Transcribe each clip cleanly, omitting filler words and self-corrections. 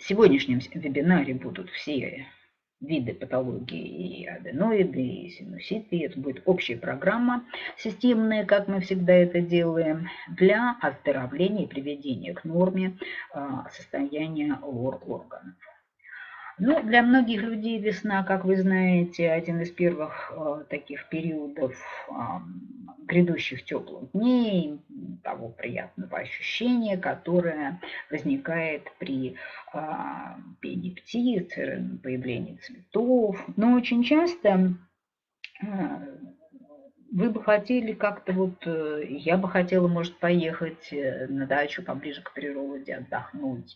сегодняшнем вебинаре будут все виды патологии, и аденоиды, и синуситы. Это будет общая программа системная, как мы всегда это делаем, для оздоровления и приведения к норме состояния лор-органов. Ну, для многих людей весна, как вы знаете, один из первых таких периодов грядущих теплых дней, того приятного ощущения, которое возникает при пении птиц, появлении цветов. Но очень часто вы бы хотели как-то вот, я бы хотела, может, поехать на дачу поближе к природе, отдохнуть.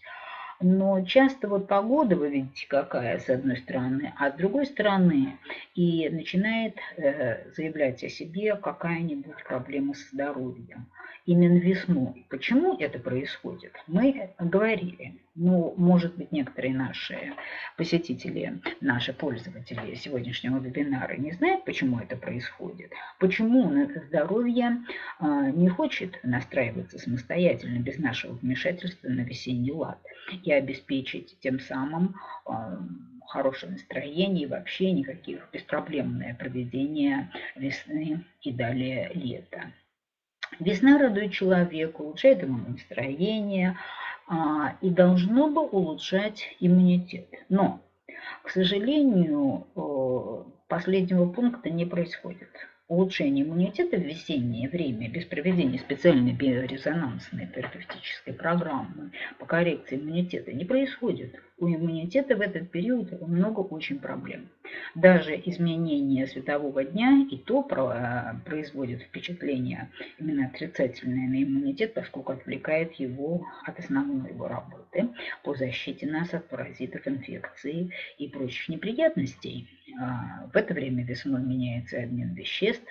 Но часто вот погода, вы видите, какая, с одной стороны, а с другой стороны и начинает заявлять о себе какая-нибудь проблема со здоровьем. Именно весной. Почему это происходит? Мы говорили. Ну, может быть, некоторые наши посетители, наши пользователи сегодняшнего вебинара не знают, почему это происходит. Почему здоровье не хочет настраиваться самостоятельно, без нашего вмешательства на весенний лад и обеспечить тем самым хорошее настроение и вообще никаких беспроблемное проведение весны и далее лета. Весна радует человека, улучшает ему настроение и должно бы улучшать иммунитет. Но, к сожалению, последнего пункта не происходит. Улучшение иммунитета в весеннее время без проведения специальной биорезонансной терапевтической программы по коррекции иммунитета не происходит. У иммунитета в этот период много очень проблем. Даже изменение светового дня и то производит впечатление именно отрицательное на иммунитет, поскольку отвлекает его от основной его работы по защите нас от паразитов, инфекций и прочих неприятностей. В это время весной меняется обмен веществ.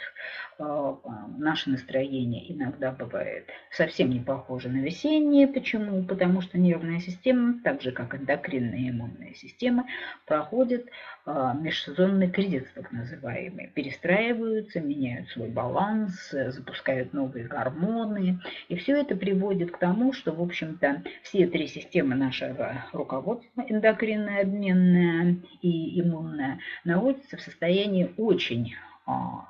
Наше настроение иногда бывает совсем не похоже на весеннее. Почему? Потому что нервная система, так же как эндокринная и иммунная система, проходит межсезонный кризис, так называемый. Перестраиваются, меняют свой баланс, запускают новые гормоны. И все это приводит к тому, что, в общем-то, все три системы нашего руководства, эндокринная, обменная и иммунная, находятся в состоянии очень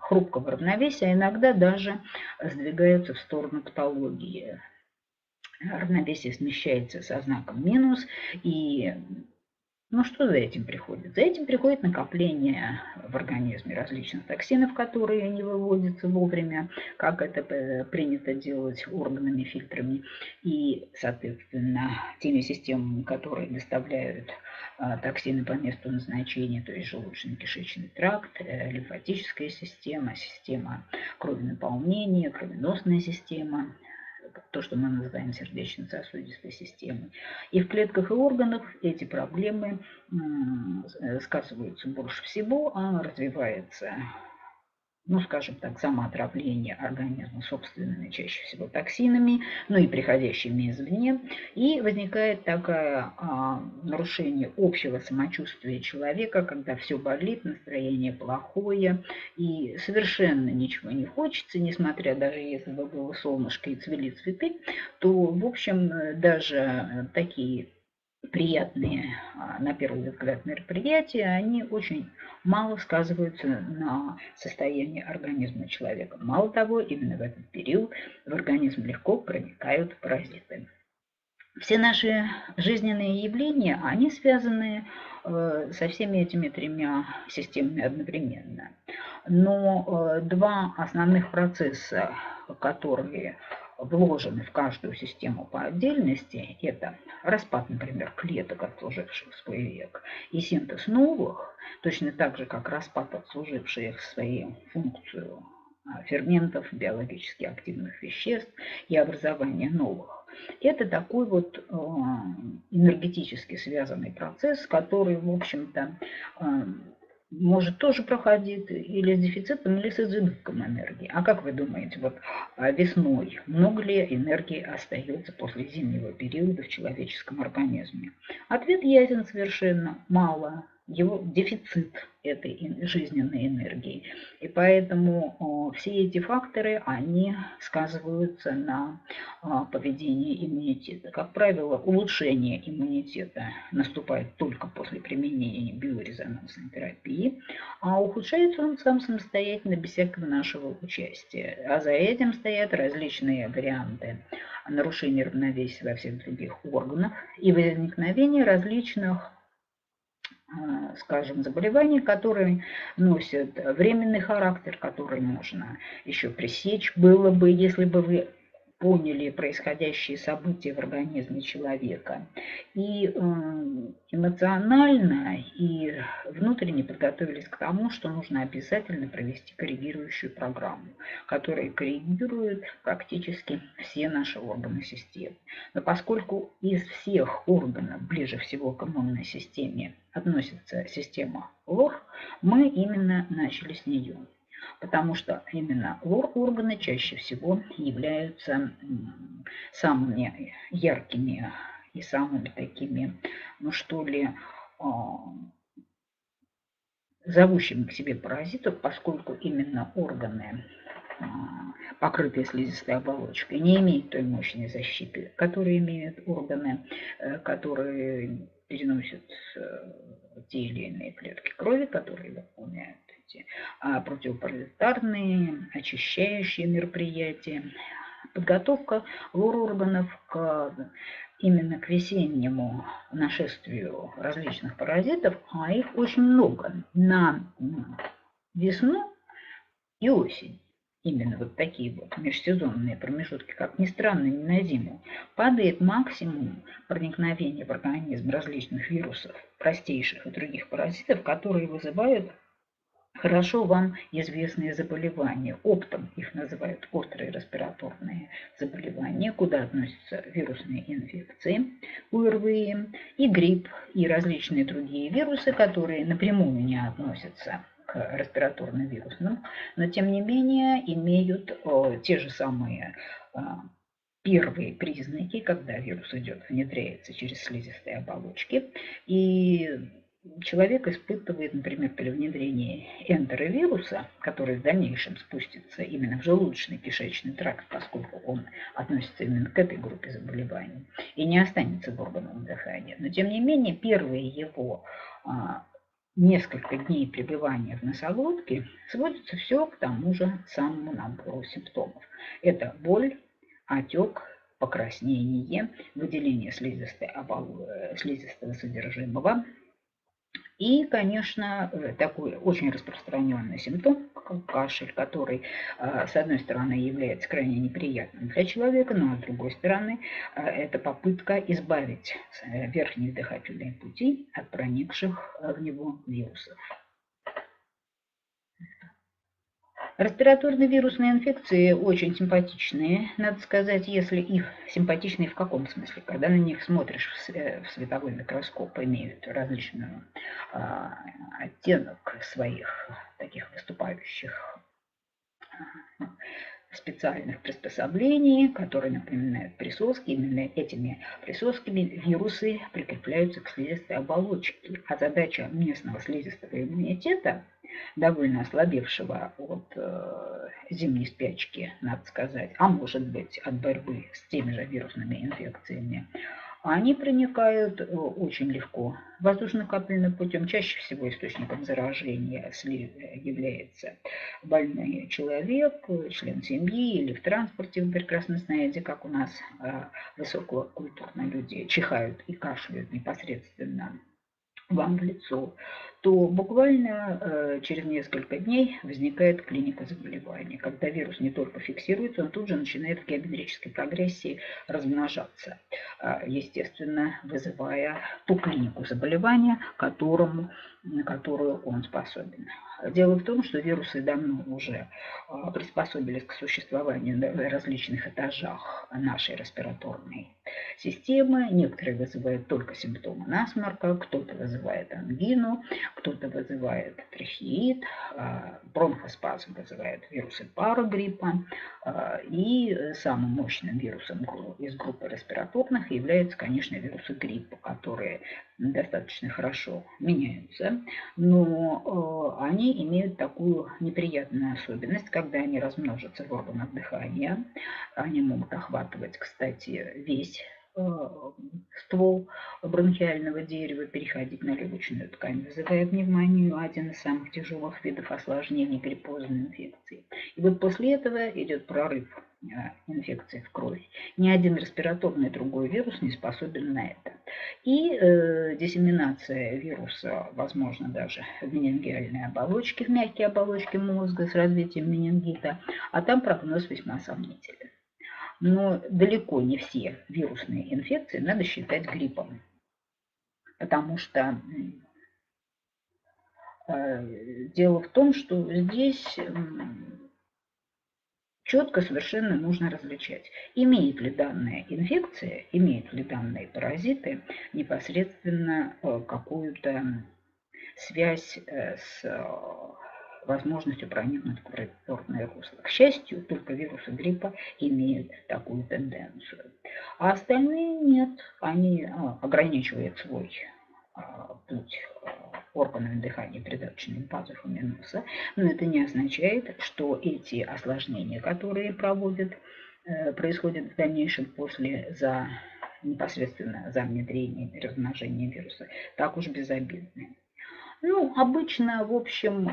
хрупкого равновесия, а иногда даже сдвигаются в сторону патологии. Равновесие смещается со знаком минус, и что за этим приходит? За этим приходит накопление в организме различных токсинов, которые не выводятся вовремя, как это принято делать органами, фильтрами, и, соответственно, теми системами, которые доставляют токсины по месту назначения, то есть желудочно-кишечный тракт, лимфатическая система, система кровенаполнения, кровеносная система, то, что мы называем сердечно-сосудистой системой. И в клетках и органах эти проблемы сказываются больше всего, а развивается, скажем так, самоотравление организма собственными, чаще всего токсинами, и приходящими извне. И возникает такое нарушение общего самочувствия человека, когда все болит, настроение плохое, и совершенно ничего не хочется, несмотря даже если бы было солнышко и цвели цветы, то, в общем, даже такие приятные, на первый взгляд, мероприятия, они очень мало сказываются на состоянии организма человека. Мало того, именно в этот период в организм легко проникают паразиты. Все наши жизненные явления, они связаны со всеми этими тремя системами одновременно. Но два основных процесса, которые вложены в каждую систему по отдельности, это распад, например, клеток, отслуживших свой век, и синтез новых, точно так же, как распад, отслуживших свою функцию ферментов, биологически активных веществ и образование новых. Это такой вот энергетически связанный процесс, который, в общем-то, может тоже проходить или с дефицитом, или с избытком энергии. А как вы думаете, вот весной много ли энергии остается после зимнего периода в человеческом организме? Ответ ясен совершенно: мало. его дефицит этой жизненной энергии. И поэтому все эти факторы, они сказываются на поведении иммунитета. Как правило, улучшение иммунитета наступает только после применения биорезонансной терапии, а ухудшается он сам самостоятельно, без всякого нашего участия. А за этим стоят различные варианты нарушения равновесия во всех других органах и возникновение различных, скажем, заболеваний, которые носят временный характер, который можно еще пресечь было бы, если бы вы поняли происходящие события в организме человека. И эмоционально, и внутренне подготовились к тому, что нужно обязательно провести коррегирующую программу, которая коррегирует практически все наши органы системы. Но поскольку из всех органов ближе всего к иммунной системе относится система лор, мы именно начали с нее. Потому что именно лор-органы чаще всего являются самыми яркими и самыми такими, ну что ли, зовущими к себе паразитов, поскольку именно органы, покрытые слизистой оболочкой, не имеют той мощной защиты, которые имеют органы, которые переносят те или иные клетки крови, которые выполняют эти противопаразитарные, очищающие мероприятия. Подготовка лор-органов именно к весеннему нашествию различных паразитов, а их очень много, на весну и осень. Именно вот такие вот межсезонные промежутки, как ни странно, не на зиму, падает максимум проникновения в организм различных вирусов, простейших и других паразитов, которые вызывают хорошо вам известные заболевания. Оптом их называют острые респираторные заболевания, куда относятся вирусные инфекции, ОРВИ, и грипп, и различные другие вирусы, которые напрямую не относятся к респираторно-вирусным, но тем не менее имеют те же самые первые признаки, когда вирус внедряется через слизистые оболочки, и человек испытывает, например, при внедрении энтеровируса, который в дальнейшем спустится именно в желудочно-кишечный тракт, поскольку он относится именно к этой группе заболеваний, и не останется в органах дыхания. Но, тем не менее, первые его несколько дней пребывания в носоглотке сводится все к тому же самому набору симптомов. Это боль, отек, покраснение, выделение слизистого содержимого. И, конечно, такой очень распространенный симптом, как кашель, который, с одной стороны, является крайне неприятным для человека, но с другой стороны, это попытка избавить верхние дыхательные пути от проникших в него вирусов. Респираторные вирусные инфекции очень симпатичные, надо сказать, если их симпатичные в каком смысле? Когда на них смотришь в световой микроскоп, имеют различный оттенок своих таких выступающих специальных приспособлений, которые напоминают присоски. Именно этими присосками вирусы прикрепляются к слизистой оболочке. А задача местного слизистого иммунитета, довольно ослабевшего от зимней спячки, надо сказать, а может быть от борьбы с теми же вирусными инфекциями, они проникают очень легко воздушно-капельным путем. Чаще всего источником заражения является больной человек, член семьи или в транспорте. Вы прекрасно знаете, как у нас высококультурные люди чихают и кашляют непосредственно вам в лицо, то буквально через несколько дней возникает клиника заболевания, когда вирус не только фиксируется, он тут же начинает в геометрической прогрессии размножаться, естественно, вызывая ту клинику заболевания, на которую он способен. Дело в том, что вирусы давно уже приспособились к существованию на различных этажах нашей респираторной системы. Некоторые вызывают только симптомы насморка, кто-то вызывает ангину, кто-то вызывает трахеид, бронхоспазм вызывает вирусы парагриппа. И самым мощным вирусом из группы респираторных являются, конечно, вирусы гриппа, которые достаточно хорошо меняются, но они имеют такую неприятную особенность, когда они размножатся в органах дыхания. Они могут охватывать, кстати, весь ствол бронхиального дерева, переходить на легочную ткань, вызывая пневмонию, один из самых тяжелых видов осложнений гриппозной инфекции. И вот после этого идет прорыв инфекции в кровь. Ни один респираторный другой вирус не способен на это. И диссеминация вируса возможна даже в менингиальной оболочке, в мягкой оболочке мозга с развитием менингита, а там прогноз весьма сомнителен. Но далеко не все вирусные инфекции надо считать гриппом, потому что дело в том, что здесь четко совершенно нужно различать, имеет ли данная инфекция, имеют ли данные паразиты непосредственно какую-то связь с возможностью проникнуть в респираторное русло. К счастью, только вирусы гриппа имеют такую тенденцию. А остальные нет, они ограничивают свой путь органами дыхания придаточными пазухами носа, но это не означает, что эти осложнения, которые происходят в дальнейшем непосредственно за внедрение и размножение вируса, так уж безобидны. Ну, обычно, в общем,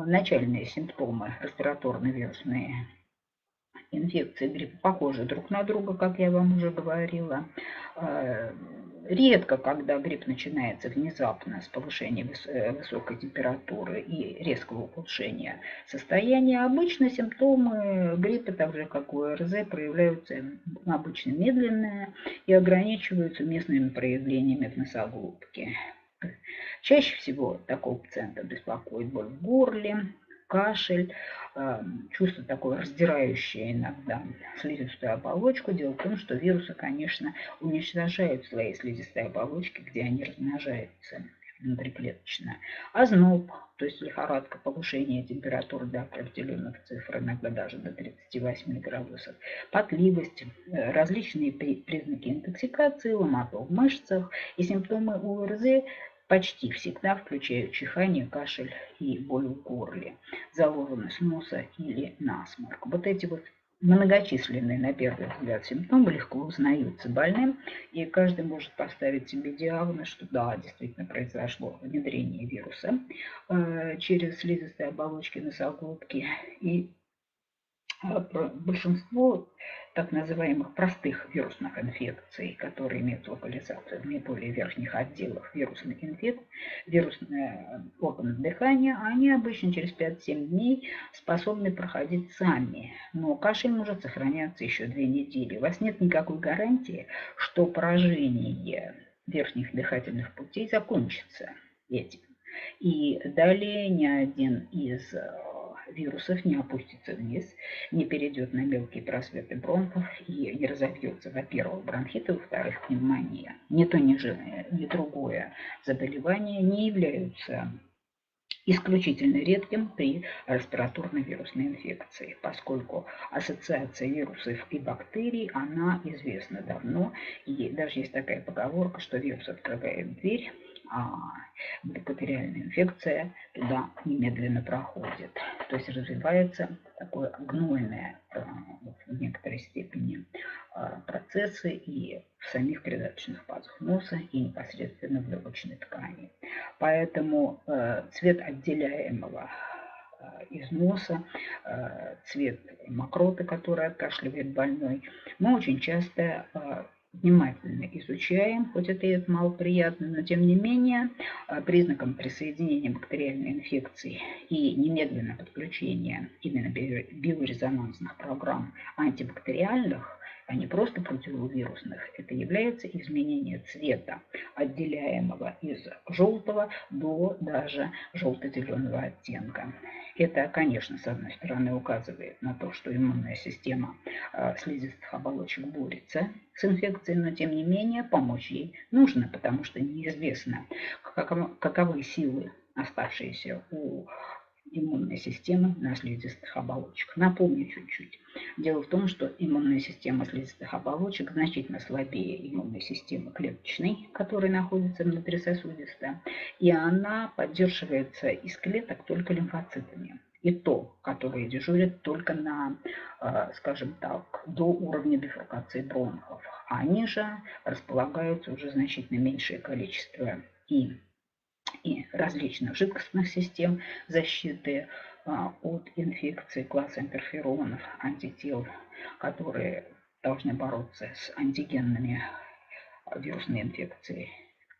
начальные симптомы респираторно-вирусные инфекции гриппа похожи друг на друга, как я вам уже говорила. Редко, когда грипп начинается внезапно с повышения высокой температуры и резкого ухудшения состояния, обычно симптомы гриппа, так же как у ОРЗ, проявляются обычно медленно и ограничиваются местными проявлениями в носоглотке. Чаще всего такого пациента беспокоит боль в горле, кашель, чувство такое раздирающее иногда слизистую оболочку. Дело в том, что вирусы, конечно, уничтожают свои слизистые оболочки, где они размножаются внутриклеточно. Озноб, то есть лихорадка, повышение температуры до определенных цифр, иногда даже до 38 градусов, потливость, различные признаки интоксикации, ломота в мышцах и симптомы ОРЗ почти всегда включают чихание, кашель и боль в горле, заложенность носа или насморк. Вот эти вот многочисленные, на первый взгляд, симптомы легко узнаются больным, и каждый может поставить себе диагноз, что да, действительно произошло внедрение вируса через слизистые оболочки носоглотки, и большинство так называемых простых вирусных инфекций, которые имеют локализацию в наиболее верхних отделах вирусных инфекций, вирусные органы дыхания, они обычно через 5-7 дней способны проходить сами. Но кашель может сохраняться еще 2 недели. У вас нет никакой гарантии, что поражение верхних дыхательных путей закончится этим. И далее ни один из вирусов не опустится вниз, не перейдет на мелкие просветы бронхов и не разовьется, во-первых, бронхит, во-вторых, пневмония. Ни то, ни другое заболевание не являются исключительно редким при респираторной вирусной инфекции, поскольку ассоциация вирусов и бактерий, она известна давно, и даже есть такая поговорка, что вирус открывает дверь, а бактериальная инфекция туда немедленно проходит. То есть развивается такое гнойное в некоторой степени процессы и в самих придаточных пазах носа, и непосредственно в легочной ткани. Поэтому цвет отделяемого из носа, цвет мокроты, который откашливает больной, мы очень часто внимательно изучаем, хоть это и малоприятно, но тем не менее признаком присоединения бактериальной инфекции и немедленного подключения именно биорезонансных программ антибактериальных а не просто противовирусных, это является изменение цвета, отделяемого из желтого до даже желто-зеленого оттенка. Это, конечно, с одной стороны указывает на то, что иммунная система слизистых оболочек борется с инфекцией, но тем не менее помочь ей нужно, потому что неизвестно, каковы силы, оставшиеся у иммунной системы на слизистых оболочках. Напомню чуть-чуть. Дело в том, что иммунная система слизистых оболочек значительно слабее иммунной системы клеточной, которая находится внутрисосудистой, и она поддерживается из клеток только лимфоцитами. И то, которые дежурят только на, скажем так, до уровня бифуркации бронхов. Они же располагаются уже значительно меньшее количество и различных жидкостных систем защиты от инфекции класса интерферонов, антител, которые должны бороться с антигенными вирусной инфекцией,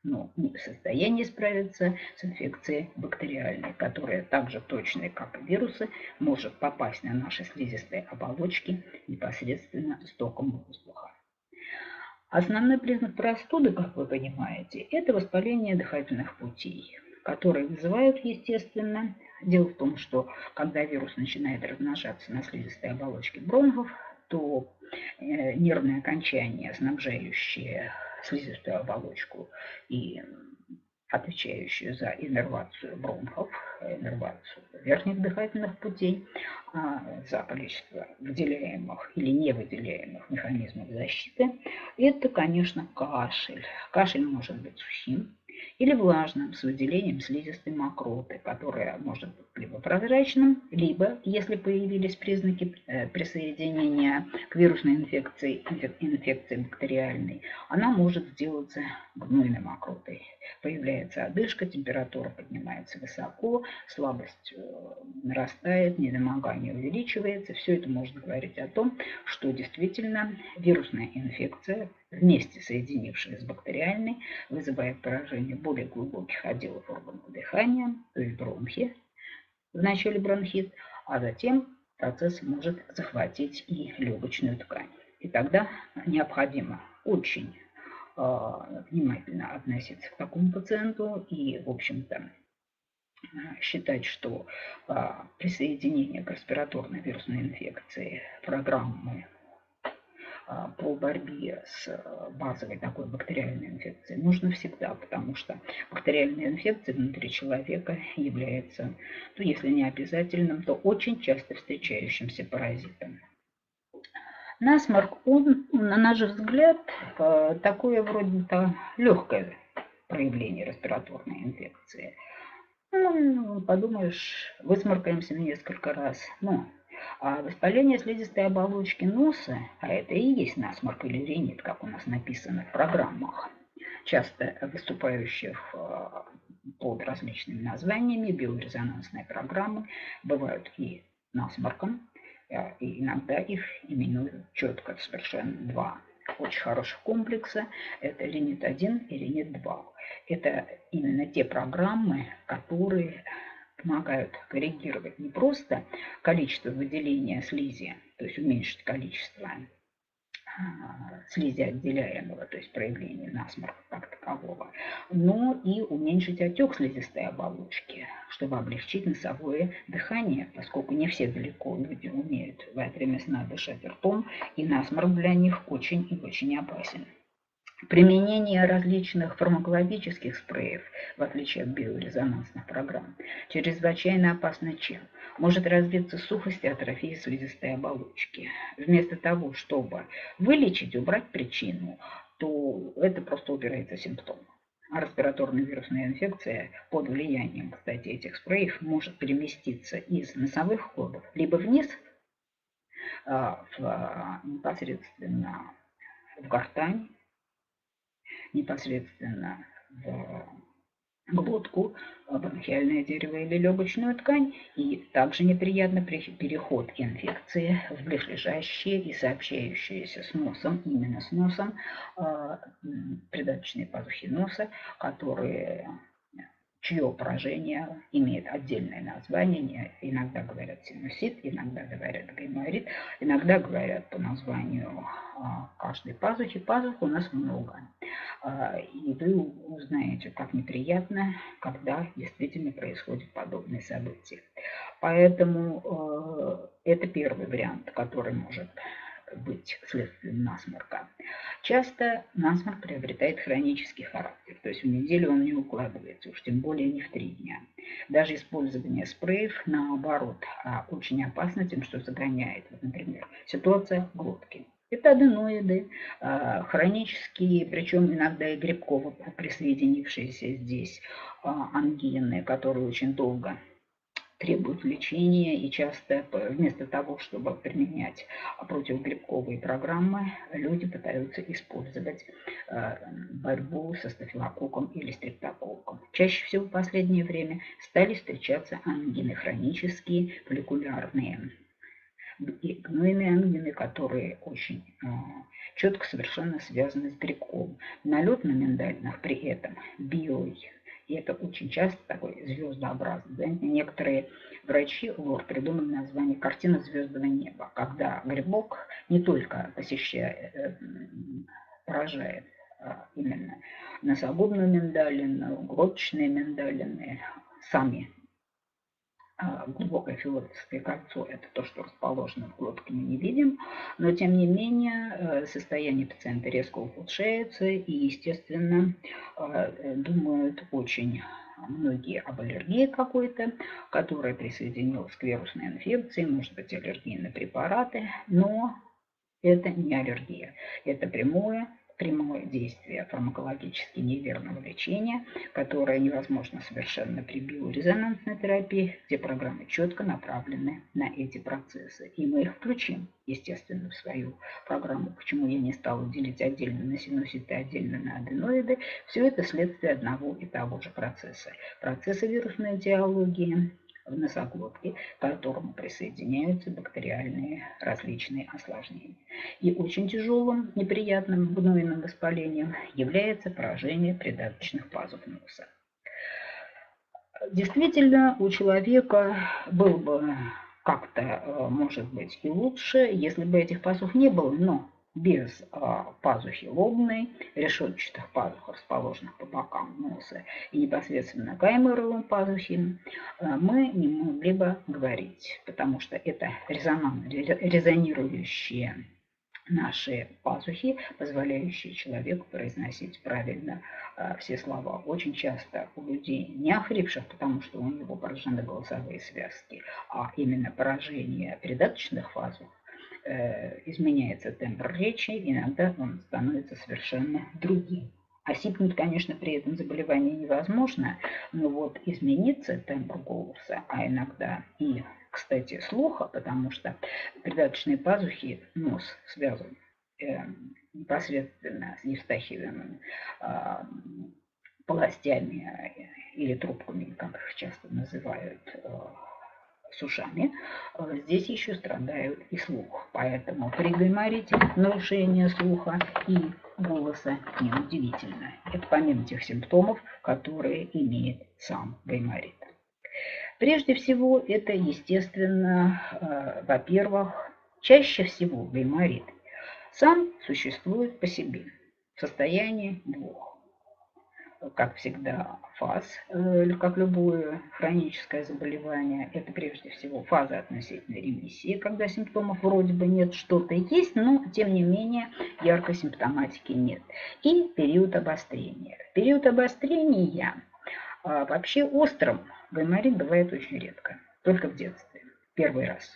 но не в состоянии справиться с инфекцией бактериальной, которая так же точно, как и вирусы, может попасть на наши слизистые оболочки непосредственно с током воздуха. Основной признак простуды, как вы понимаете, это воспаление дыхательных путей, которые вызывают, естественно, дело в том, что когда вирус начинает размножаться на слизистой оболочке бронхов, то нервные окончания, снабжающие слизистую оболочку и отвечающую за иннервацию бронхов, иннервацию верхних дыхательных путей, за количество выделяемых или невыделяемых механизмов защиты, это, конечно, кашель. Кашель может быть сухим или влажным, с выделением слизистой мокроты, которая может быть либо прозрачным, либо, если появились признаки присоединения к вирусной инфекции бактериальной, она может сделаться гнойной мокротой. Появляется одышка, температура поднимается высоко, слабость нарастает, недомогание увеличивается. Все это может говорить о том, что действительно вирусная инфекция, вместе соединившись с бактериальной, вызывает поражение более глубоких отделов органов дыхания, то есть бронхи, в начале бронхит, а затем процесс может захватить и легочную ткань. И тогда необходимо очень внимательно относиться к такому пациенту и, в общем-то, считать, что присоединение к респираторной вирусной инфекции программы по борьбе с базовой такой бактериальной инфекцией нужно всегда, потому что бактериальная инфекция внутри человека является, ну, если не обязательным, то очень часто встречающимся паразитом. Насморк, он, на наш взгляд, такое вроде-то легкое проявление респираторной инфекции. Ну, подумаешь, высморкаемся несколько раз. Ну, а воспаление слизистой оболочки носа, а это и есть насморк или ринит, как у нас написано в программах, часто выступающих под различными названиями, биорезонансные программы, бывают и насморком, и иногда их именуют четко совершенно два очень хороших комплекса. Это ринит-1 и ринит-2. Это именно те программы, которые помогают коррегировать не просто количество выделения слизи, то есть уменьшить количество слизи отделяемого, то есть проявление насморка как такового, но и уменьшить отек слизистой оболочки, чтобы облегчить носовое дыхание, поскольку не все далеко люди умеют во время сна дышать ртом, и насморк для них очень и очень опасен. Применение различных фармакологических спреев, в отличие от биорезонансных программ, чрезвычайно опасно чем? Может развиться сухость и атрофия слизистой оболочки. Вместо того, чтобы вылечить, убрать причину, то это просто убирается симптом. А респираторная вирусная инфекция под влиянием, кстати, этих спреев может переместиться из носовых ходов либо вниз, непосредственно в гортань, непосредственно в глотку, бронхиальное дерево или легочную ткань, и также неприятно переход инфекции в близлежащие и сообщающиеся с носом, именно с носом, придаточные пазухи носа, чье поражение имеет отдельное название. Иногда говорят синусит, иногда говорят гайморит, иногда говорят по названию каждой пазухи. Пазух у нас много. И вы узнаете, как неприятно, когда действительно происходят подобные события. Поэтому это первый вариант, который может быть следствием насморка. Часто насморк приобретает хронический характер, то есть в неделю он не укладывается, уж тем более не в 3 дня. Даже использование спреев, наоборот, очень опасно тем, что загоняет, например, ситуация глотки. Это аденоиды, хронические, причем иногда и грибково присоединившиеся здесь ангины, которые очень долго требуют лечения, и часто вместо того, чтобы применять противогрибковые программы, люди пытаются использовать борьбу со стафилококком или стрептококком. Чаще всего в последнее время стали встречаться ангины хронические, фолликулярные и гнойные ангины, которые очень четко совершенно связаны с грибком. Налет на миндалинах при этом белый. И это очень часто такой звездообразный. Да? Некоторые врачи ЛОР придумали название «картина звездного неба», когда грибок не только поражает именно носогубную миндалину, глоточные миндалины, сами глубокое филотовское кольцо – это то, что расположено в глотке, мы не видим, но тем не менее состояние пациента резко ухудшается, и, естественно, думают очень многие об аллергии какой-то, которая присоединилась к вирусной инфекции, может быть аллергия на препараты, но это не аллергия, это прямое действие фармакологически неверного лечения, которое невозможно совершенно при биорезонансной терапии, где программы четко направлены на эти процессы. И мы их включим, естественно, в свою программу. Почему я не стала делить отдельно на синуситы, отдельно на аденоиды? Все это следствие одного и того же процесса. Процесса вирусной этиологии в носоглотке, к которому присоединяются бактериальные различные осложнения. И очень тяжелым, неприятным гнойным воспалением является поражение придаточных пазух носа. Действительно, у человека было бы как-то, может быть, и лучше, если бы этих пазух не было, но без пазухи лобной, решетчатых пазух, расположенных по бокам носа, и непосредственно каймеровой пазухи, мы не могли бы говорить, потому что это резонирующие наши пазухи, позволяющие человеку произносить правильно все слова. Очень часто у людей не охрипших, потому что у него поражены голосовые связки, а именно поражение придаточных пазух, изменяется тембр речи, иногда он становится совершенно другим. Осипнуть, конечно, при этом заболевании невозможно, но вот изменится тембр голоса, а иногда и, кстати, слуха, потому что придаточные пазухи, нос связан непосредственно с евстахиевыми полостями или трубками, как их часто называют, с ушами, здесь еще страдают и слух. Поэтому при гайморите нарушение слуха и голоса неудивительно. Это помимо тех симптомов, которые имеет сам гайморит. Прежде всего, это, естественно, во-первых, чаще всего гайморит сам существует по себе в состоянии двух. Как всегда, фаз, как любое хроническое заболевание, это прежде всего фаза относительной ремиссии, когда симптомов вроде бы нет, что-то есть, но тем не менее яркой симптоматики нет. И период обострения. В период обострения вообще острым гайморит бывает очень редко, только в детстве, первый раз.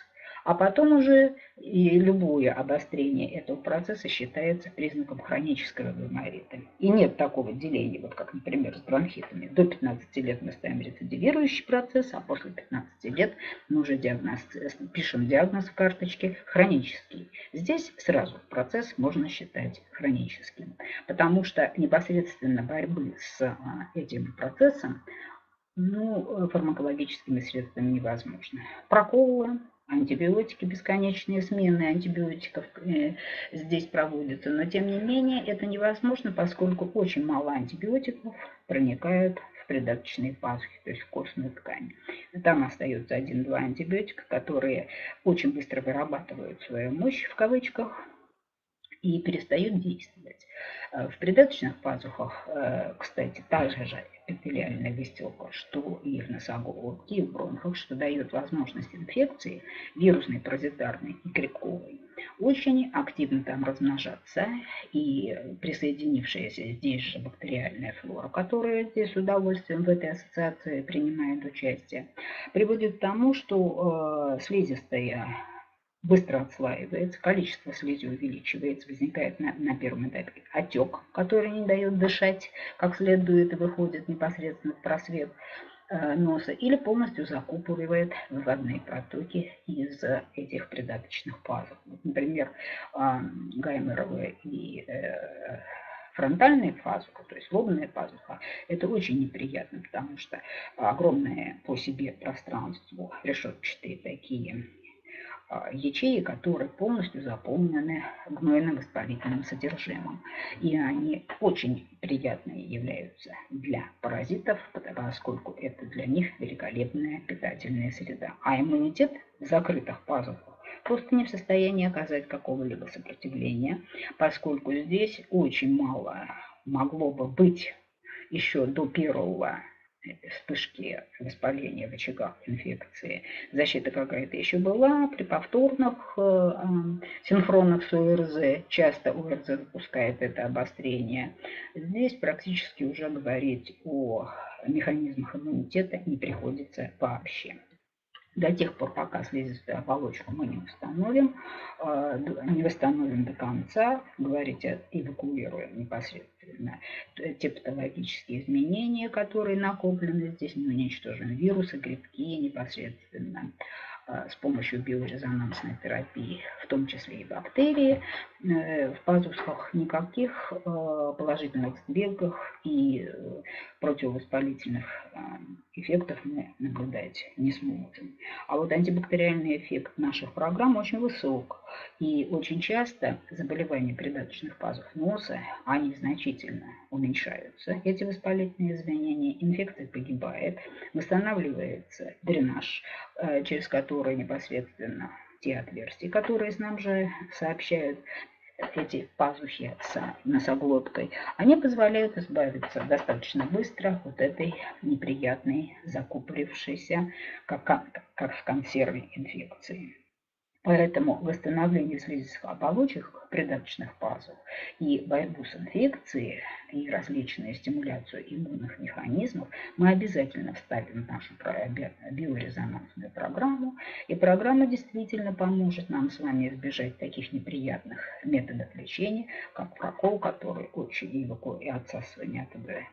А потом уже и любое обострение этого процесса считается признаком хронического гайморита. И нет такого деления, вот как, например, с бронхитами. До 15 лет мы ставим рецидивирующий процесс, а после 15 лет мы уже пишем диагноз в карточке хронический. Здесь сразу процесс можно считать хроническим, потому что непосредственно борьбы с этим процессом фармакологическими средствами невозможно. Проколы, антибиотики, бесконечные смены антибиотиков здесь проводятся, но тем не менее это невозможно, поскольку очень мало антибиотиков проникают в придаточные пазухи, то есть в костную ткань. Там остается 1-2 антибиотика, которые очень быстро вырабатывают свою мощь, в кавычках, и перестают действовать. В придаточных пазухах, кстати, та же эпителиальная выстилка, что и в носоглотке, и в бронхах, что дает возможность инфекции вирусной, паразитарной и грибковой очень активно там размножаться, и присоединившаяся здесь же бактериальная флора, которая здесь с удовольствием в этой ассоциации принимает участие, приводит к тому, что слизистая быстро отслаивается, количество слизи увеличивается, возникает на первом этапе отек, который не дает дышать как следует и выходит непосредственно в просвет носа, или полностью закупоривает выводные протоки из этих придаточных пазух. Вот, например, гайморовая и фронтальная пазуха, то есть лобная пазуха, это очень неприятно, потому что огромное по себе пространство, решетчатые такие ячеи, которые полностью заполнены гнойно-воспалительным содержимым. И они очень приятные являются для паразитов, поскольку это для них великолепная питательная среда. А иммунитет в закрытых пазухах просто не в состоянии оказать какого-либо сопротивления, поскольку здесь очень мало могло бы быть еще до первого вспышки воспаления в очагах инфекции. Защита какая-то еще была. При повторных синхронах с ОРЗ, часто ОРЗ запускает это обострение. Здесь практически уже говорить о механизмах иммунитета не приходится вообще. До тех пор, пока слизистую оболочку мы не восстановим до конца, говорить эвакуируем непосредственно те патологические изменения, которые накоплены здесь, мы уничтожим вирусы, грибки непосредственно с помощью биорезонансной терапии, в том числе и бактерии. В пазухах никаких положительных сдвигов и противовоспалительных эффектов мы наблюдать не сможем. А вот антибактериальный эффект наших программ очень высок. И очень часто заболевания придаточных пазух носа, они значительно уменьшаются, эти воспалительные изменения, инфекция погибает, восстанавливается дренаж, через который непосредственно те отверстия, которые нам же сообщают эти пазухи с носоглоткой, они позволяют избавиться достаточно быстро от этой неприятной, закупорившейся, как в консерве, инфекции. Поэтому восстановление слизистых оболочек придаточных пазух и борьбу с инфекцией и различную стимуляцию иммунных механизмов мы обязательно вставим в нашу биорезонансную программу. И программа действительно поможет нам с вами избежать таких неприятных методов лечения, как прокол, который очень и отсасывание методы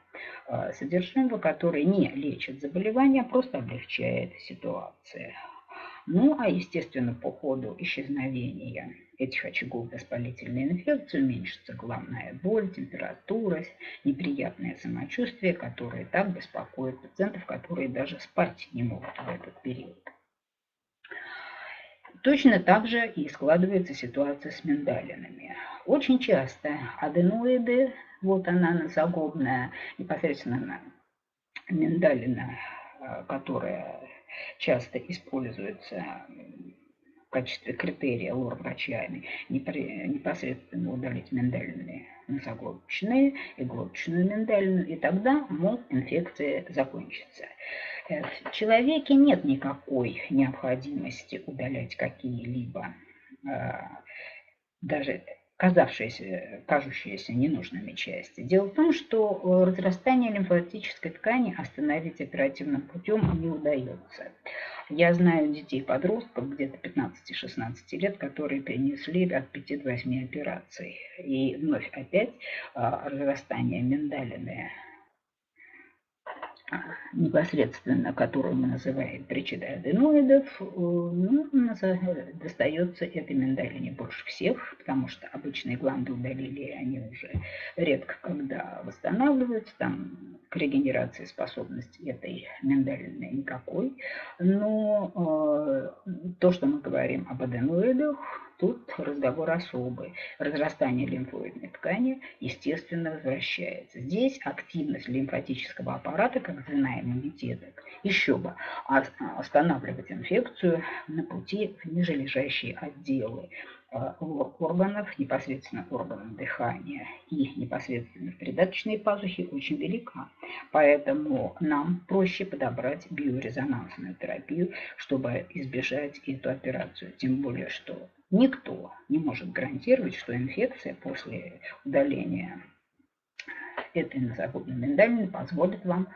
содержимого, который не лечит заболевание, а просто облегчает ситуацию. Ну, а естественно, по ходу исчезновения этих очагов воспалительной инфекции уменьшится головная боль, температура, неприятное самочувствие, которые так беспокоят пациентов, которые даже спать не могут в этот период. Точно так же и складывается ситуация с миндалинами. Очень часто аденоиды, вот она носогубная, непосредственно миндалина, которая часто используется в качестве критерия лор-врачами, непосредственно удалить миндалины носоглоточные и глоточную миндалину, и тогда, мол, инфекция закончится. В человеке нет никакой необходимости удалять какие-либо даже кажущиеся ненужными части. Дело в том, что разрастание лимфатической ткани остановить оперативным путем не удается. Я знаю детей-подростков где-то 15-16 лет, которые перенесли от 5 до 8 операций. И вновь опять разрастание миндалины, непосредственно, которую мы называем причиной аденоидов, достается этой миндалине больше всех, потому что обычные гланды удалили, и они уже редко когда восстанавливаются, там к регенерации способности этой миндалины никакой. Но то, что мы говорим об аденоидах, тут разговор особый. Разрастание лимфоидной ткани, естественно, возвращается. Здесь активность лимфатического аппарата, как звена иммунитета, еще бы останавливать инфекцию на пути в нижележащие отделы. органов, непосредственно органов дыхания и непосредственно в придаточной пазухе очень велика. Поэтому нам проще подобрать биорезонансную терапию, чтобы избежать эту операцию. Тем более, что никто не может гарантировать, что инфекция после удаления этой носогубной миндалины позволит вам,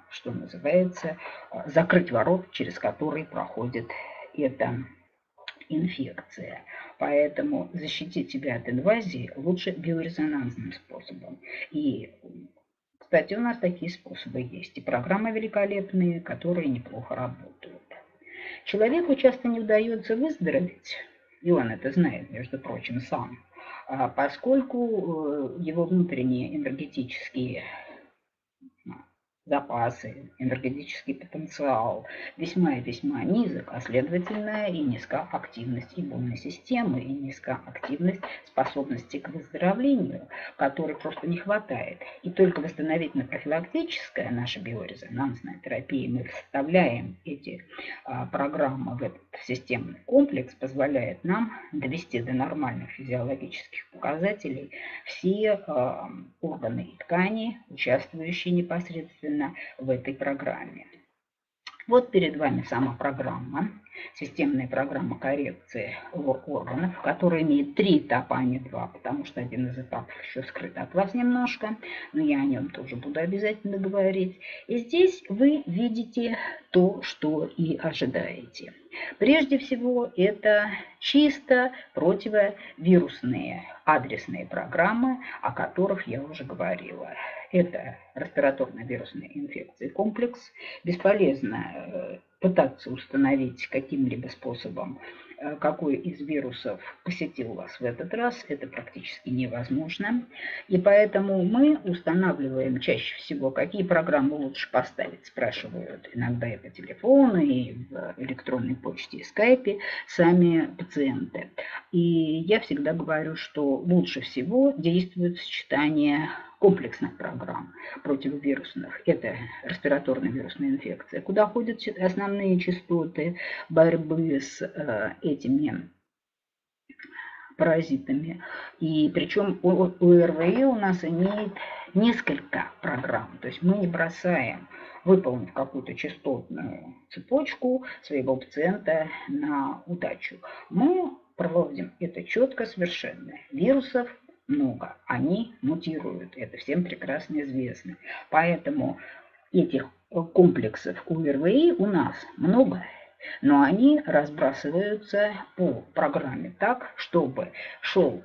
что называется, закрыть ворот, через которые проходит эта инфекция. Поэтому защитить себя от инвазии лучше биорезонансным способом. И, кстати, у нас такие способы есть. И программы великолепные, которые неплохо работают. Человеку часто не удается выздороветь, и он это знает, между прочим, сам, поскольку его внутренние энергетические запасы, энергетический потенциал весьма и весьма низок, а следовательно и низка активность иммунной системы, и низка активность способности к выздоровлению, которой просто не хватает. И только восстановительно-профилактическая наша биорезонансная терапия, мы вставляем эти программы в этот системный комплекс, позволяет нам довести до нормальных физиологических показателей все органы и ткани, участвующие непосредственно в этой программе. Вот перед вами сама программа, системная программа коррекции органов, которая имеет 3 этапа, а не 2, потому что один из этапов еще скрыт от вас немножко, но я о нем тоже буду обязательно говорить. И здесь вы видите то, что и ожидаете. Прежде всего, это чисто противовирусные адресные программы, о которых я уже говорила. Это респираторно-вирусная инфекция комплекс. Бесполезно пытаться установить каким-либо способом, какой из вирусов посетил вас в этот раз. Это практически невозможно. И поэтому мы устанавливаем чаще всего, какие программы лучше поставить. Спрашивают иногда и по телефону, и в электронной почте, и скайпе сами пациенты. И я всегда говорю, что лучше всего действует сочетание комплексных программ противовирусных. Это респираторная вирусная инфекция, куда ходят основные частоты борьбы с этими паразитами. И причем ОРВИ у нас имеет несколько программ. То есть мы не бросаем, выполнив какую-то частотную цепочку своего пациента на удачу. Мы проводим это четко совершенно. Вирусов много, они мутируют, это всем прекрасно известно. Поэтому этих комплексов ОРВИ у нас много, но они разбрасываются по программе так, чтобы шел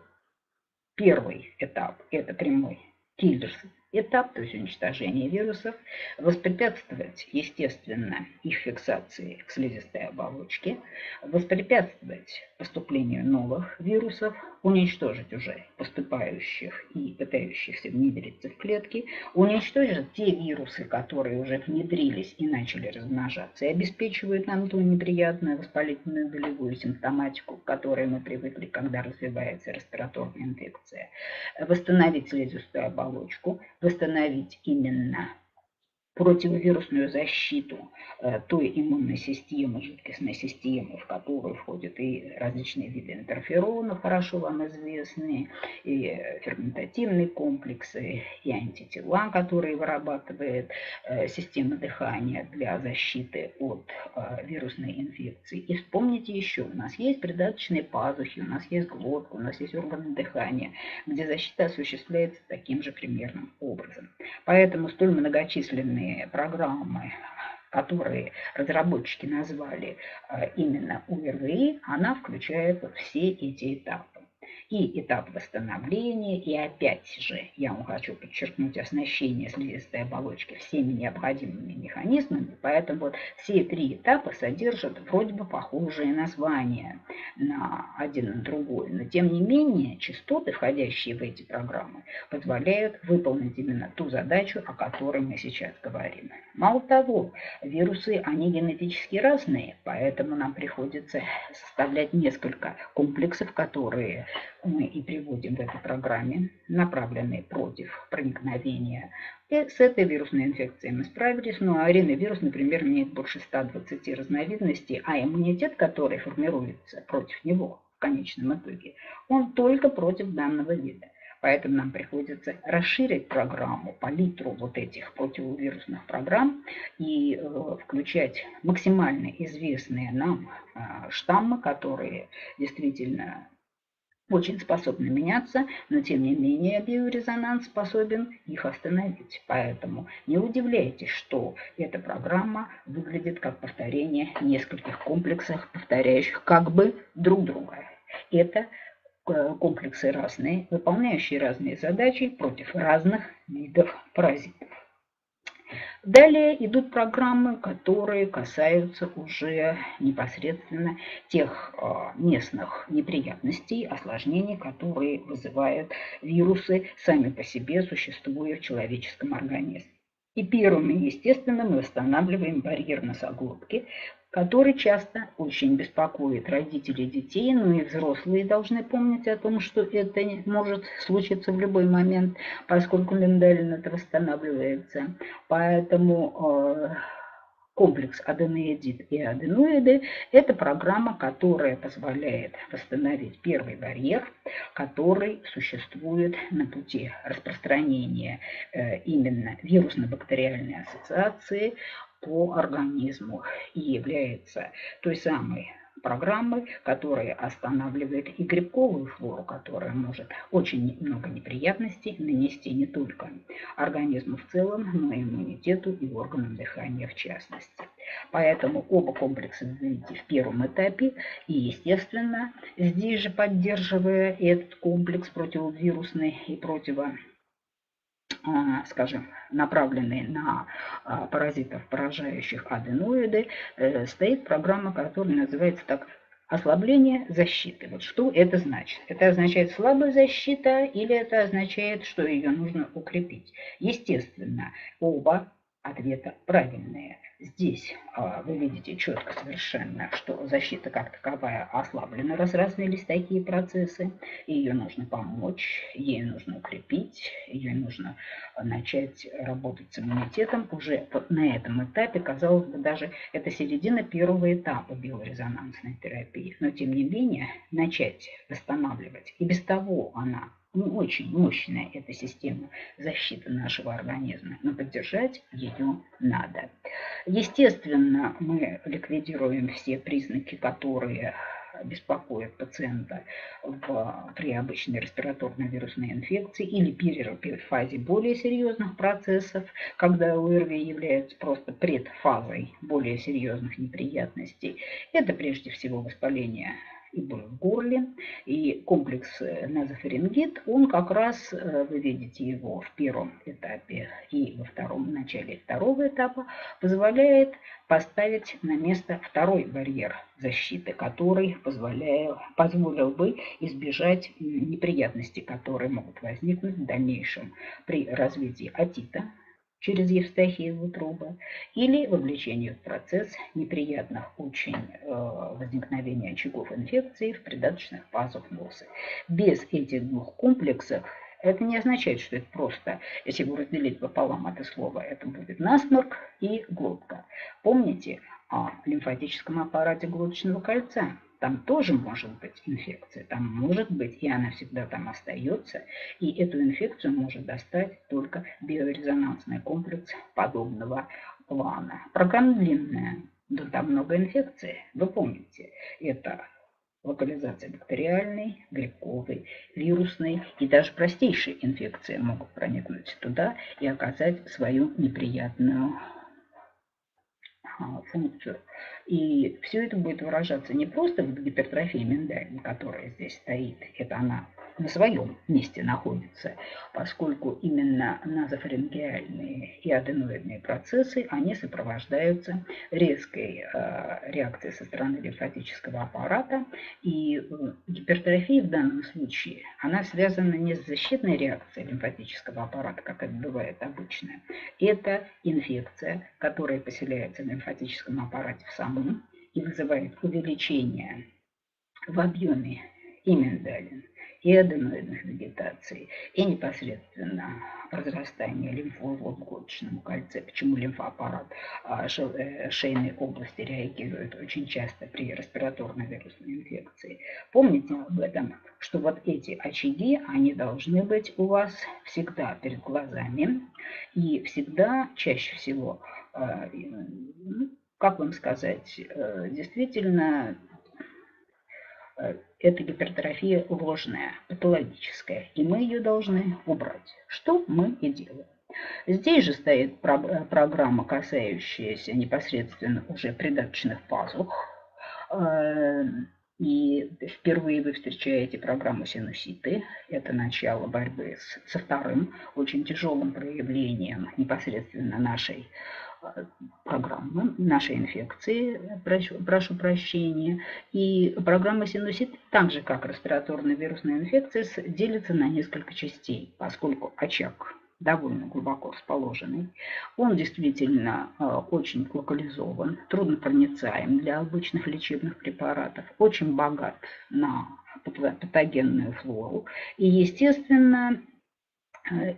первый этап, это прямой киллер этап, то есть уничтожение вирусов, воспрепятствовать, естественно, их фиксации к слизистой оболочке, воспрепятствовать поступлению новых вирусов, уничтожить уже поступающих и пытающихся внедриться в клетки, уничтожить те вирусы, которые уже внедрились и начали размножаться, и обеспечивают нам ту неприятную воспалительную болевую симптоматику, к которой мы привыкли, когда развивается респираторная инфекция, восстановить слизистую оболочку, восстановить именно противовирусную защиту той иммунной системы, жидкостной системы, в которую входят и различные виды интерферонов, хорошо вам известные, и ферментативные комплексы, и антитела, которые вырабатывает система дыхания для защиты от вирусной инфекции. И вспомните еще, у нас есть придаточные пазухи, у нас есть глотка, у нас есть органы дыхания, где защита осуществляется таким же примерным образом. Поэтому столь многочисленные программы, которые разработчики назвали именно ОРВИ, она включает все эти этапы. И этап восстановления, и опять же, я вам хочу подчеркнуть, оснащение слизистой оболочки всеми необходимыми механизмами, поэтому вот все 3 этапа содержат вроде бы похожие названия на один на другой, но тем не менее частоты, входящие в эти программы, позволяют выполнить именно ту задачу, о которой мы сейчас говорим. Мало того, вирусы, они генетически разные, поэтому нам приходится составлять несколько комплексов, которые мы и приводим в этой программе, направленные против проникновения. И с этой вирусной инфекцией мы справились, но ариновирус, например, имеет больше 120 разновидностей, а иммунитет, который формируется против него, в конечном итоге, он только против данного вида. Поэтому нам приходится расширить программу, палитру вот этих противовирусных программ и включать максимально известные нам штаммы, которые действительно очень способны меняться, но тем не менее биорезонанс способен их остановить. Поэтому не удивляйтесь, что эта программа выглядит как повторение нескольких комплексов, повторяющих как бы друг друга. Это комплексы разные, выполняющие разные задачи против разных видов паразитов. Далее идут программы, которые касаются уже непосредственно тех местных неприятностей, осложнений, которые вызывают вирусы, сами по себе существуя в человеческом организме. И первым, естественно, мы восстанавливаем барьер носоглотки, который часто очень беспокоит родителей детей, но и взрослые должны помнить о том, что это может случиться в любой момент, поскольку миндалин это восстанавливается. Поэтому комплекс аденоидит и аденоиды – это программа, которая позволяет восстановить первый барьер, который существует на пути распространения именно вирусно-бактериальной ассоциации по организму и является той самой программы, которая останавливает и грибковую флору, которая может очень много неприятностей нанести не только организму в целом, но и иммунитету и органам дыхания в частности. Поэтому оба комплекса вы видите в первом этапе, и, естественно, здесь же поддерживая этот комплекс противовирусный и скажем, направленные на паразитов, поражающих аденоиды, стоит программа, которая называется так ослабление защиты. Вот что это значит? Это означает слабая защита или это означает, что ее нужно укрепить? Естественно, оба ответа правильные. Здесь вы видите четко совершенно, что защита как таковая ослаблена, раз развились такие процессы. Ее нужно помочь, ей нужно укрепить, ее нужно начать работать с иммунитетом. Уже на этом этапе, казалось бы, даже это середина первого этапа биорезонансной терапии. Но тем не менее, начать восстанавливать, и без того она очень мощная, эта система защиты нашего организма, но поддержать ее надо. Естественно, мы ликвидируем все признаки, которые беспокоит пациента при обычной респираторно-вирусной инфекции или в фазе более серьезных процессов, когда ОРВИ является просто предфазой более серьезных неприятностей. Это прежде всего воспаление и боль в горле, и комплекс назофарингит, он как раз, вы видите его в первом этапе и во втором, начале второго этапа, позволяет поставить на место второй барьер защиты, который позволил бы избежать неприятностей, которые могут возникнуть в дальнейшем при развитии отита через Евстахиеву трубу или вовлечению в процесс неприятных очень возникновения очагов инфекции в придаточных пазах носа. Без этих двух комплексов это не означает, что это просто, если его разделить пополам это слово, это будет насморк и глотка. Помните о лимфатическом аппарате глоточного кольца? Там тоже может быть инфекция, там может быть, и она всегда там остается, и эту инфекцию может достать только биорезонансный комплекс подобного плана. Программа длинная, но там много инфекций, вы помните, это локализация бактериальной, грибковой, вирусной и даже простейшие инфекции могут проникнуть туда и оказать свою неприятную функцию. И все это будет выражаться не просто в гипертрофии миндалин, которая здесь стоит, это она на своем месте находится, поскольку именно назофарингеальные и аденоидные процессы, они сопровождаются резкой реакцией со стороны лимфатического аппарата, и гипертрофия в данном случае, она связана не с защитной реакцией лимфатического аппарата, как это бывает обычно, это инфекция, которая поселяется в лимфатическом аппарате в самом и вызывает увеличение в объеме и миндалин, и аденоидных вегетаций, и непосредственно разрастание лимфоузлов в глоточном кольце. Почему лимфоаппарат шейной области реагирует очень часто при респираторной вирусной инфекции. Помните об этом, что вот эти очаги, они должны быть у вас всегда перед глазами и всегда, чаще всего, как вам сказать, действительно, эта гипертрофия ложная, патологическая, и мы ее должны убрать. Что мы и делаем. Здесь же стоит программа, касающаяся непосредственно уже придаточных пазух. И впервые вы встречаете программу синуситы. Это начало борьбы со вторым очень тяжелым проявлением непосредственно нашей программы, нашей инфекции, прошу прощения. И программа синусит, так же как респираторно-вирусная инфекция, делится на несколько частей, поскольку очаг довольно глубоко расположенный. Он действительно очень локализован, труднопроницаем для обычных лечебных препаратов, очень богат на патогенную флору. И, естественно,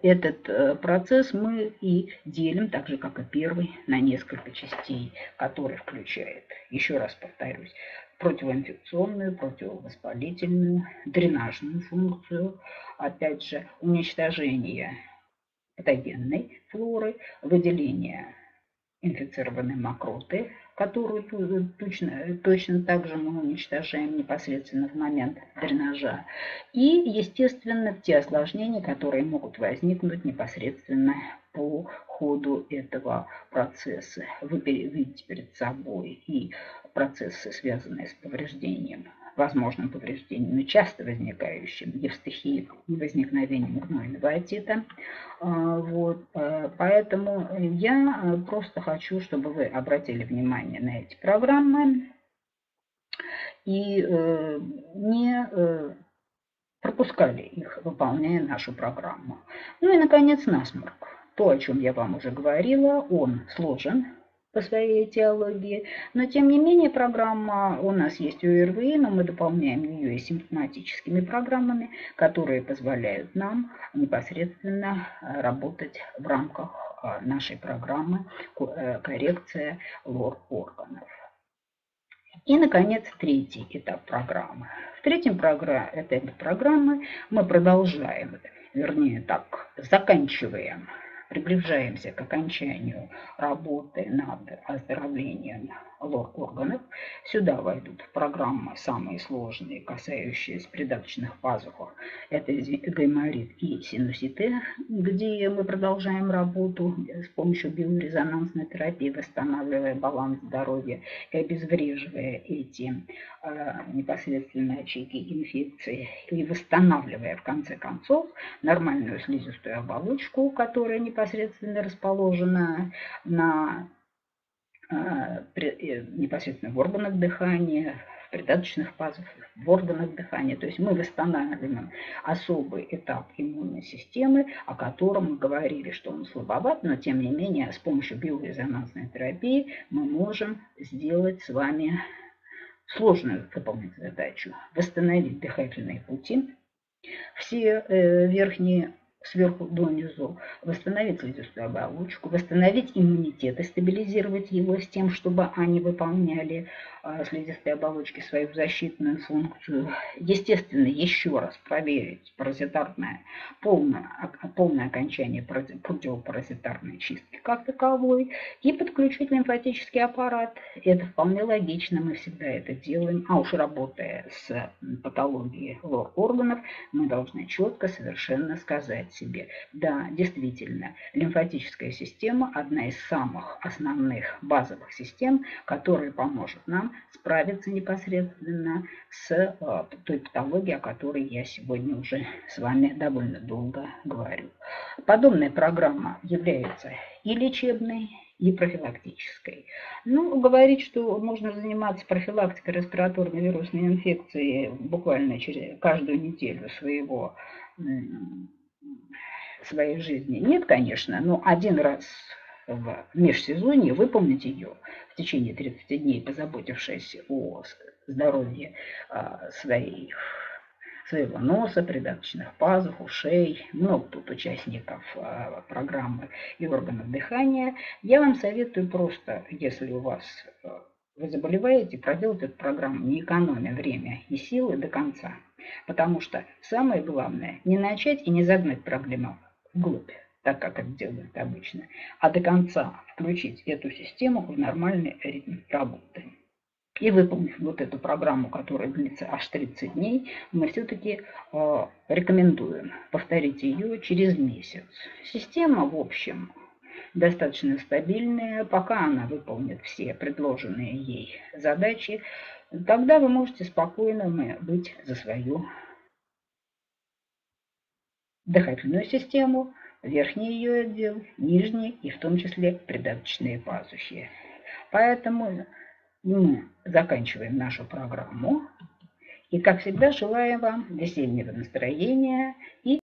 этот процесс мы и делим, так же как и первый, на несколько частей, который включает, еще раз повторюсь, противоинфекционную, противовоспалительную, дренажную функцию, опять же, уничтожение патогенной флоры, выделение инфицированной мокроты, которую точно так же мы уничтожаем непосредственно в момент дренажа. И, естественно, те осложнения, которые могут возникнуть непосредственно по ходу этого процесса. Вы видите перед собой и процессы, связанные с повреждением, возможным повреждением, но часто возникающим евстахией, возникновением гнойного отита. Вот. Поэтому я просто хочу, чтобы вы обратили внимание на эти программы и не пропускали их, выполняя нашу программу. Ну и, наконец, насморк. То, о чем я вам уже говорила, он сложен по своей этиологии, но тем не менее программа у нас есть ОРВИ, но мы дополняем ее и симптоматическими программами, которые позволяют нам непосредственно работать в рамках нашей программы коррекция лор-органов. И, наконец, третий этап программы. В третьем этапе программы мы продолжаем, вернее так, заканчиваем, приближаемся к окончанию работы над оздоровлением лор-органов. Сюда войдут программы самые сложные, касающиеся придаточных пазух. Это гайморит и синуситы, где мы продолжаем работу с помощью биорезонансной терапии, восстанавливая баланс здоровья и обезвреживая эти непосредственно очаги инфекции и восстанавливая в конце концов нормальную слизистую оболочку, которая непосредственно расположена непосредственно в органах дыхания, в придаточных пазухах, в органах дыхания. То есть мы восстанавливаем особый этап иммунной системы, о котором мы говорили, что он слабоват, но тем не менее с помощью биорезонансной терапии мы можем сделать с вами сложную выполнить задачу. Восстановить дыхательные пути, все верхние сверху донизу, восстановить слизистую оболочку, восстановить иммунитет и стабилизировать его с тем, чтобы они выполняли слизистые оболочки свою защитную функцию. Естественно, еще раз проверить полное окончание противопаразитарной чистки как таковой и подключить лимфатический аппарат. Это вполне логично, мы всегда это делаем. А уж работая с патологией лор-органов, мы должны четко, совершенно сказать себе, да, действительно, лимфатическая система одна из самых основных базовых систем, которая поможет нам справиться непосредственно с той патологией, о которой я сегодня уже с вами довольно долго говорю. Подобная программа является и лечебной, и профилактической. Ну, говорить, что можно заниматься профилактикой респираторной вирусной инфекции буквально через каждую неделю своей жизни, нет, конечно, но один раз в межсезонье выполнить ее в течение 30 дней, позаботившись о здоровье своего носа, придаточных пазух, ушей, много тут участников программы и органов дыхания. Я вам советую просто, если у вас вы заболеваете, проделать эту программу, не экономя время и силы до конца. Потому что самое главное не начать и не загнать проблему вглубь, так как это делают обычно, а до конца включить эту систему в нормальный ритм работы. И выполнив вот эту программу, которая длится аж 30 дней, мы все-таки рекомендуем повторить ее через месяц. Система, в общем, достаточно стабильная. Пока она выполнит все предложенные ей задачи, тогда вы можете спокойно быть за свою дыхательную систему, верхний ее отдел, нижний и в том числе придаточные пазухи. Поэтому мы заканчиваем нашу программу. И, как всегда, желаю вам весеннего настроения и